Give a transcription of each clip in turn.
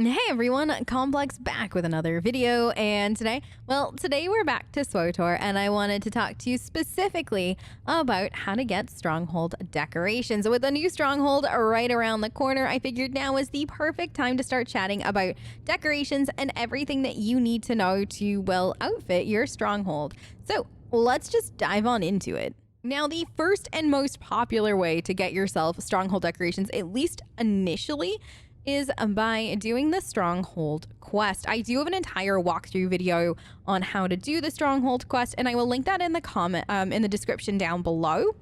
Hey everyone, Complex back with another video, and today we're back to SWTOR, and I wanted to talk to you specifically about how to get Stronghold decorations. With a new Stronghold right around the corner, I figured now is the perfect time to start chatting about decorations and everything that you need to know to, well, outfit your Stronghold. So let's just dive on into it. Now, the first and most popular way to get yourself Stronghold decorations, at least initially, is by doing the Stronghold Quest. I do have an entire walkthrough video on how to do the Stronghold Quest, and I will link that in the in the description down below.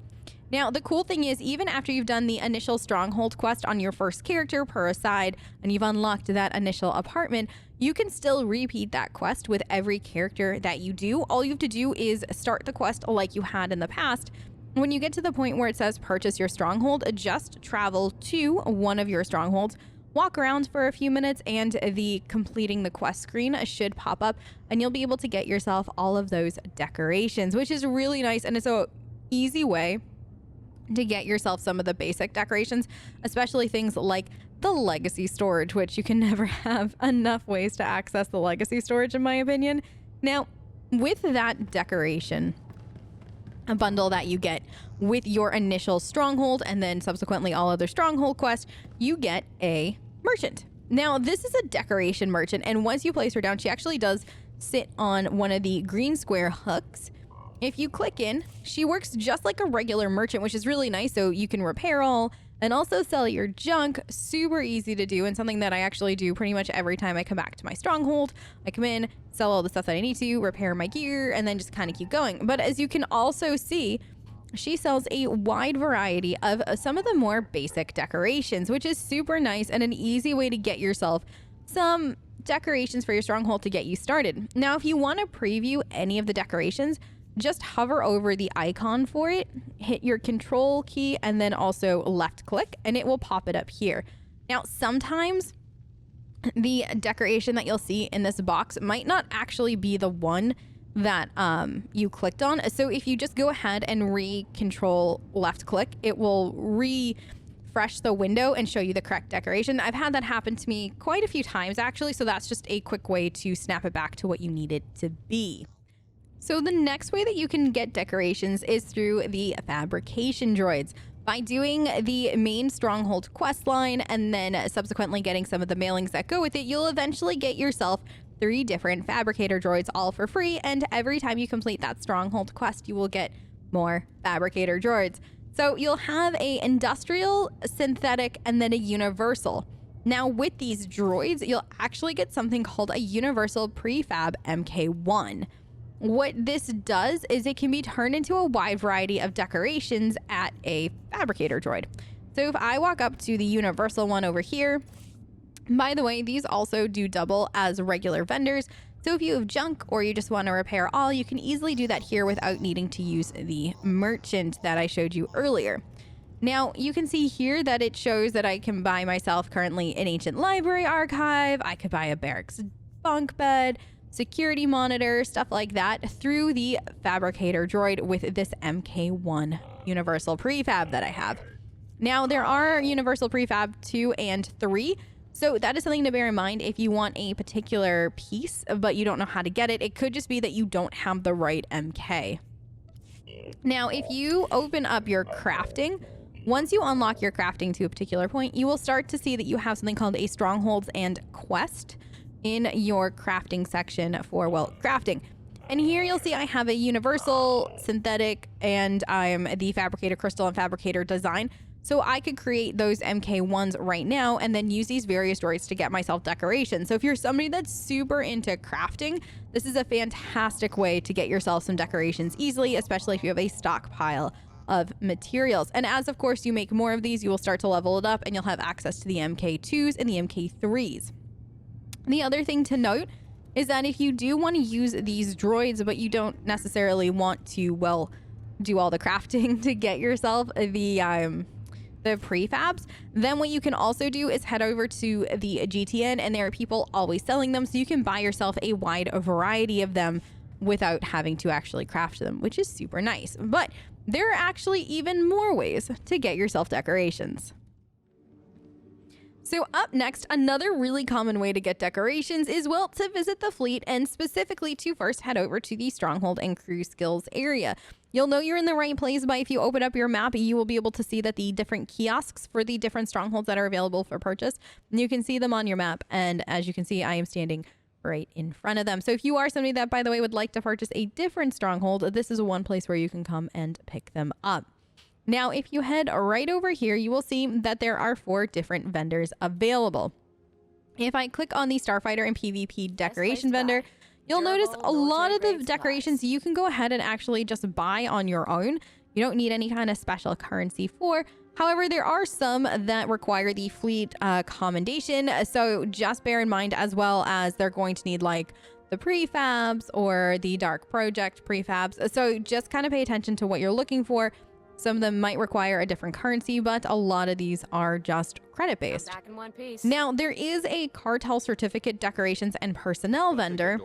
Now, the cool thing is, even after you've done the initial Stronghold Quest on your first character per aside, and you've unlocked that initial apartment, you can still repeat that quest with every character that you do. All you have to do is start the quest like you had in the past. When you get to the point where it says purchase your Stronghold, just travel to one of your Strongholds, walk around for a few minutes, and the completing the quest screen should pop up, and you'll be able to get yourself all of those decorations, which is really nice. And it's an easy way to get yourself some of the basic decorations, especially things like the legacy storage, which you can never have enough ways to access the legacy storage, in my opinion. Now, with that decoration, a bundle that you get with your initial Stronghold and then subsequently all other Stronghold quests, you get a merchant. Now, this is a decoration merchant, and once you place her down, she actually does sit on one of the green square hooks. If you click in, she works just like a regular merchant, which is really nice, so you can repair all and also sell your junk. Super easy to do, and something that I actually do pretty much every time I come back to my Stronghold. I come in, sell all the stuff that I need to, repair my gear, and then just kind of keep going. But as you can also see, she sells a wide variety of some of the more basic decorations, which is super nice and an easy way to get yourself some decorations for your Stronghold to get you started. Now, if you want to preview any of the decorations, just hover over the icon for it, hit your control key, and then also left click, and it will pop it up here. Now, sometimes the decoration that you'll see in this box might not actually be the one that you clicked on. So if you just go ahead and re-control left click, it will refresh the window and show you the correct decoration. I've had that happen to me quite a few times, actually, so that's just a quick way to snap it back to what you need it to be. So the next way that you can get decorations is through the Fabrication Droids. By doing the main Stronghold quest line and then subsequently getting some of the mailings that go with it, you'll eventually get yourself 3 different Fabricator Droids all for free, and every time you complete that Stronghold quest, you will get more Fabricator Droids. So you'll have a industrial, synthetic, and then a universal. Now, with these droids, you'll actually get something called a universal prefab MK1. What this does is it can be turned into a wide variety of decorations at a Fabricator Droid. So if I walk up to the universal one over here, by the way, these also do double as regular vendors. So if you have junk or you just want to repair all, you can easily do that here without needing to use the merchant that I showed you earlier. Now, you can see here that it shows that I can buy myself currently an ancient library archive. I could buy a barracks bunk bed, security monitor, stuff like that through the Fabricator Droid with this MK1 universal prefab that I have. Now, there are universal prefab 2 and 3. So that is something to bear in mind if you want a particular piece, but you don't know how to get it. It could just be that you don't have the right MK. Now, if you open up your crafting, once you unlock your crafting to a particular point, you will start to see that you have something called a Strongholds and Quest in your crafting section for, well, crafting. And here you'll see I have a universal, synthetic, and I'm the Fabricator Crystal and Fabricator Design. So I could create those MK1s right now and then use these various droids to get myself decorations. So if you're somebody that's super into crafting, this is a fantastic way to get yourself some decorations easily, especially if you have a stockpile of materials. And as, of course, you make more of these, you will start to level it up and you'll have access to the MK2s and the MK3s. The other thing to note is that if you do want to use these droids, but you don't necessarily want to, well, do all the crafting to get yourself the prefabs, then what you can also do is head over to the GTN, and there are people always selling them, so you can buy yourself a wide variety of them without having to actually craft them, which is super nice. But there are actually even more ways to get yourself decorations. So up next, another really common way to get decorations is, well, to visit the fleet, and specifically to first head over to the Stronghold and Crew Skills area. You'll know you're in the right place by if you open up your map, you will be able to see that the different kiosks for the different strongholds that are available for purchase, you can see them on your map. And as you can see, I am standing right in front of them. So if you are somebody that, by the way, would like to purchase a different stronghold, this is one place where you can come and pick them up. Now, if you head right over here, you will see that there are 4 different vendors available. If I click on the Starfighter and PvP decoration vendor, you'll notice a lot of the decorations you can go ahead and actually just buy on your own. You don't need any kind of special currency for. However, there are some that require the fleet commendation. So just bear in mind, as well as they're going to need like the prefabs or the Dark Project prefabs. So just kind of pay attention to what you're looking for. Some of them might require a different currency, but a lot of these are just credit based. Back in one piece. Now, there is a cartel certificate decorations and personnel vendor,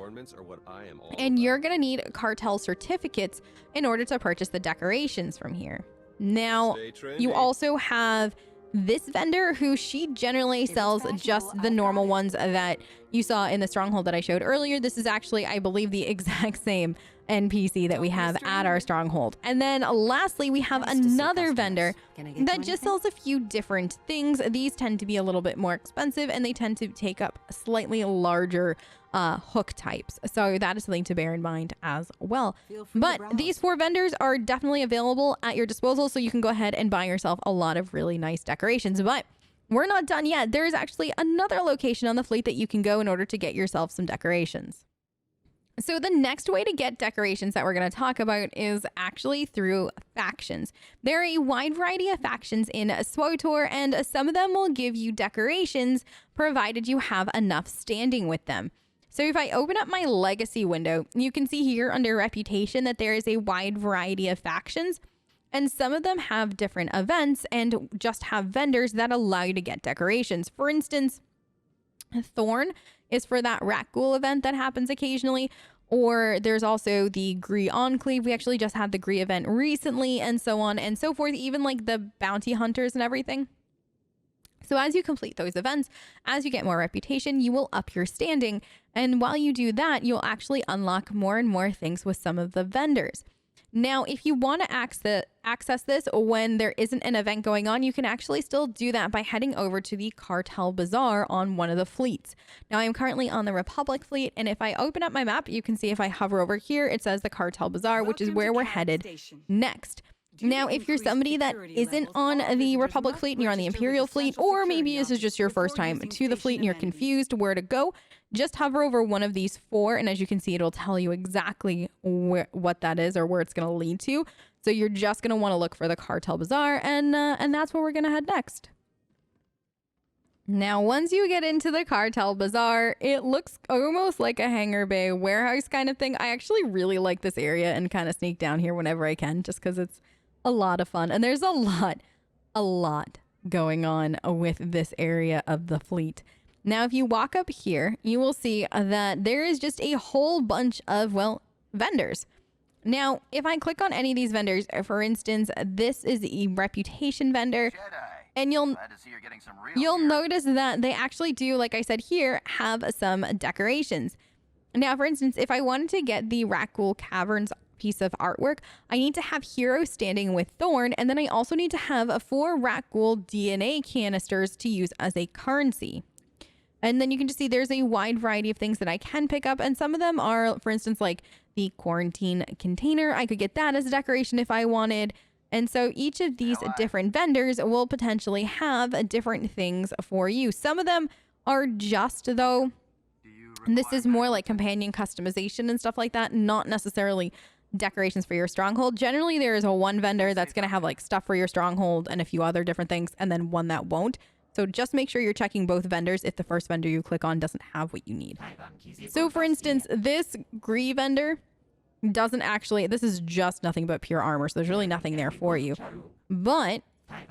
and you're going to need cartel certificates in order to purchase the decorations from here. Now, you also have this vendor who she generally sells just the normal ones that you saw in the stronghold that I showed earlier. This is actually, I believe, the exact same NPC that we have at our stronghold. And then lastly, we have another vendor that just sells a few different things. These tend to be a little bit more expensive, and they tend to take up slightly larger hook types. So that is something to bear in mind as well. But these 4 vendors are definitely available at your disposal, so you can go ahead and buy yourself a lot of really nice decorations. But we're not done yet. There is actually another location on the fleet that you can go in order to get yourself some decorations. So the next way to get decorations that we're going to talk about is actually through factions. There are a wide variety of factions in SWTOR, and some of them will give you decorations provided you have enough standing with them. So if I open up my legacy window, you can see here under reputation that there is a wide variety of factions, and some of them have different events and just have vendors that allow you to get decorations. For instance, Thorn is for that Rat Ghoul event that happens occasionally, or there's also the Gree Enclave. We actually just had the Gree event recently, and so on and so forth, even like the bounty hunters and everything. So as you complete those events, as you get more reputation, you will up your standing. And while you do that, you'll actually unlock more and more things with some of the vendors. Now, if you want to access this when there isn't an event going on, you can actually still do that by heading over to the Cartel Bazaar on one of the fleets. Now, I'm currently on the Republic fleet, and if I open up my map, you can see if I hover over here, it says the Cartel Bazaar, which is where we're headed next. Now, if you're somebody that isn't on the Republic fleet and you're on the Imperial fleet, or maybe this is just your first time to the fleet and you're confused where to go, just hover over one of these 4, and as you can see, it'll tell you exactly what that is or where it's going to lead to. So you're just going to want to look for the Cartel Bazaar, and that's where we're going to head next. Now, once you get into the Cartel Bazaar, it looks almost like a hangar bay warehouse kind of thing. I actually really like this area and kind of sneak down here whenever I can, just because it's a lot of fun. And there's a lot going on with this area of the fleet. Now, if you walk up here, you will see that there is just a whole bunch of, well, vendors. Now, if I click on any of these vendors, for instance, this is a reputation vendor, and you'll notice that they actually do, like I said here, have some decorations. Now, for instance, if I wanted to get the Rat Ghoul Caverns piece of artwork, I need to have Hero standing with Thorn, and then I also need to have 4 Rat Ghoul DNA canisters to use as a currency. And then you can just see there's a wide variety of things that I can pick up, and some of them are, for instance, like the quarantine container. I could get that as a decoration if I wanted. And so each of these different vendors will potentially have different things for you. Some of them are just, though, this is more like companion customization and stuff like that, not necessarily decorations for your stronghold. Generally, there is a one vendor that's going to have like stuff for your stronghold and a few other different things, and then one that won't. So just make sure you're checking both vendors if the first vendor you click on doesn't have what you need. So for instance, this Gree vendor doesn't actually, this is just nothing but pure armor, so there's really nothing there for you. But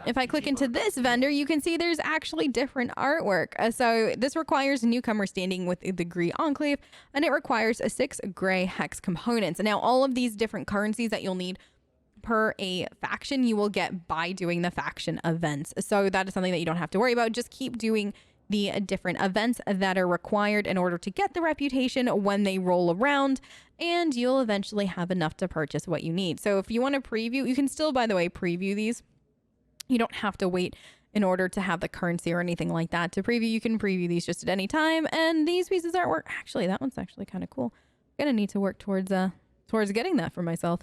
if I click into this vendor, you can see there's actually different artwork. So this requires a newcomer standing with the Gree Enclave, and it requires 6 gray hex components. And now all of these different currencies that you'll need per a faction you will get by doing the faction events. So that is something that you don't have to worry about. Just keep doing the different events that are required in order to get the reputation when they roll around, and you'll eventually have enough to purchase what you need. So if you want to preview, you can still, by the way, preview these. You don't have to wait in order to have the currency or anything like that to preview. You can preview these just at any time. And these pieces of artwork, actually, that one's actually kind of cool. I'm gonna need to work towards getting that for myself.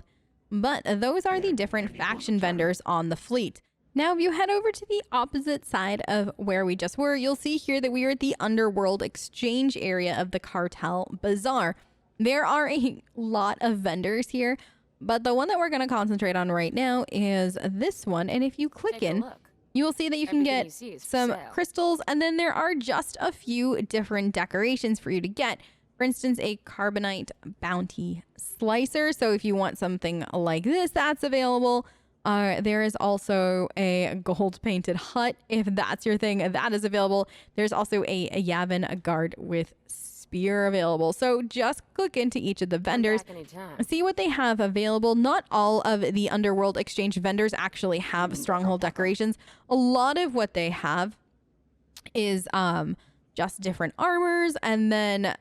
But those are the different faction vendors on the fleet. Now, if you head over to the opposite side of where we just were, you'll see here that we are at the Underworld Exchange area of the Cartel Bazaar. There are a lot of vendors here, but the one that we're going to concentrate on right now is this one. And if you click in, you will see that you can get some crystals, and then there are just a few different decorations for you to get. For instance, a carbonite bounty slicer. So if you want something like this, that's available. There is also a gold painted hut. If that's your thing, that is available. There's also a Yavin guard with spear available. So just click into each of the vendors, see what they have available. Not all of the Underworld Exchange vendors actually have Stronghold decorations. A lot of what they have is just different armors, and then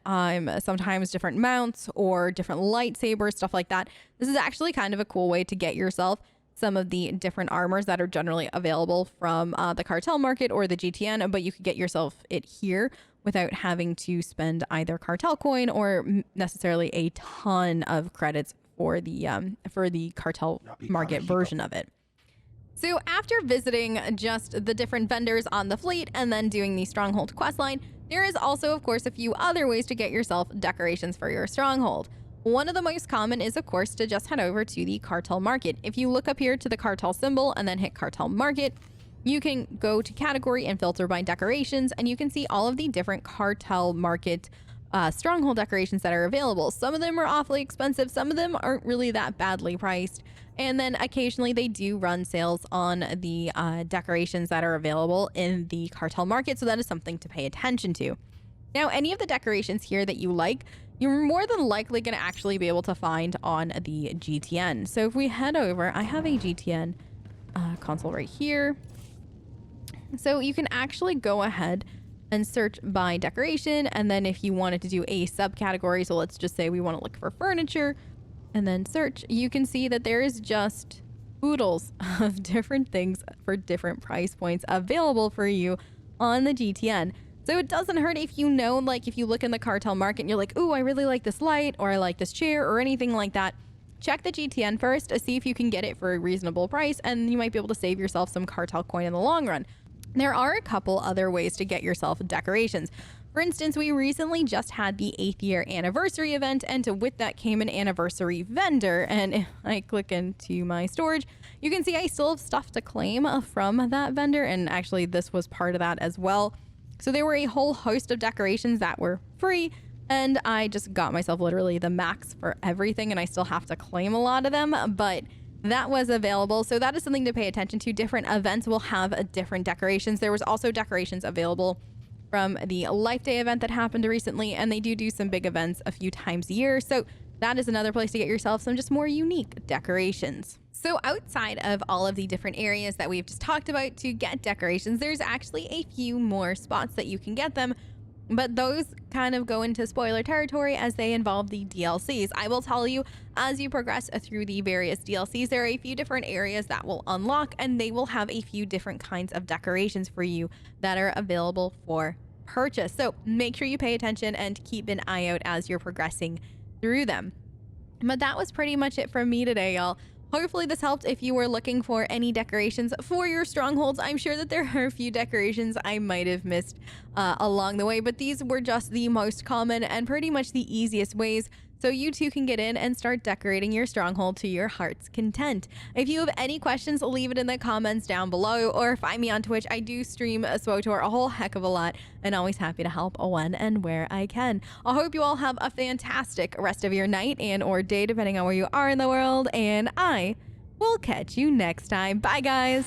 sometimes different mounts or different lightsabers, stuff like that. This is actually kind of a cool way to get yourself some of the different armors that are generally available from the cartel market or the GTN, but you could get yourself it here without having to spend either cartel coin or necessarily a ton of credits for the cartel market version of it. So after visiting just the different vendors on the fleet and then doing the Stronghold quest line, there is also, of course, a few other ways to get yourself decorations for your Stronghold. One of the most common is, of course, to just head over to the cartel market. If you look up here to the cartel symbol and then hit cartel market, you can go to category and filter by decorations, and you can see all of the different cartel market Stronghold decorations that are available. Some of them are awfully expensive. Some of them aren't really that badly priced. And then occasionally they do run sales on the decorations that are available in the cartel market. So that is something to pay attention to. Now, any of the decorations here that you like, you're more than likely going to actually be able to find on the GTN. So if we head over, I have a GTN console right here. So you can actually go ahead and search by decoration. And then if you wanted to do a subcategory, so let's just say we want to look for furniture and then search, you can see that there is just oodles of different things for different price points available for you on the GTN. So it doesn't hurt if you know, like if you look in the cartel market and you're like, ooh, I really like this light, or I like this chair, or anything like that. Check the GTN first to see if you can get it for a reasonable price, and you might be able to save yourself some cartel coin in the long run. There are a couple other ways to get yourself decorations. For instance, we recently just had the 8th year anniversary event, and with that came an anniversary vendor. And if I click into my storage, you can see I still have stuff to claim from that vendor, and actually this was part of that as well. So there were a whole host of decorations that were free, and I just got myself literally the max for everything, and I still have to claim a lot of them, but that was available. So that is something to pay attention to. Different events will have different decorations. There was also decorations available from the Life Day event that happened recently, and they do some big events a few times a year. So that is another place to get yourself some just more unique decorations. So outside of all of the different areas that we've just talked about to get decorations, there's actually a few more spots that you can get them, but those kind of go into spoiler territory as they involve the DLCs. I will tell you, as you progress through the various DLCs, there are a few different areas that will unlock, and they will have a few different kinds of decorations for you that are available for purchase. So make sure you pay attention and keep an eye out as you're progressing through them. But that was pretty much it from me today, y'all. Hopefully this helped if you were looking for any decorations for your strongholds. I'm sure that there are a few decorations I might have missed along the way, but these were just the most common and pretty much the easiest ways, so you too can get in and start decorating your stronghold to your heart's content. If you have any questions, leave it in the comments down below, or find me on Twitch. I do stream SWTOR a whole heck of a lot, and always happy to help when and where I can. I hope you all have a fantastic rest of your night and or day, depending on where you are in the world, and I will catch you next time. Bye, guys.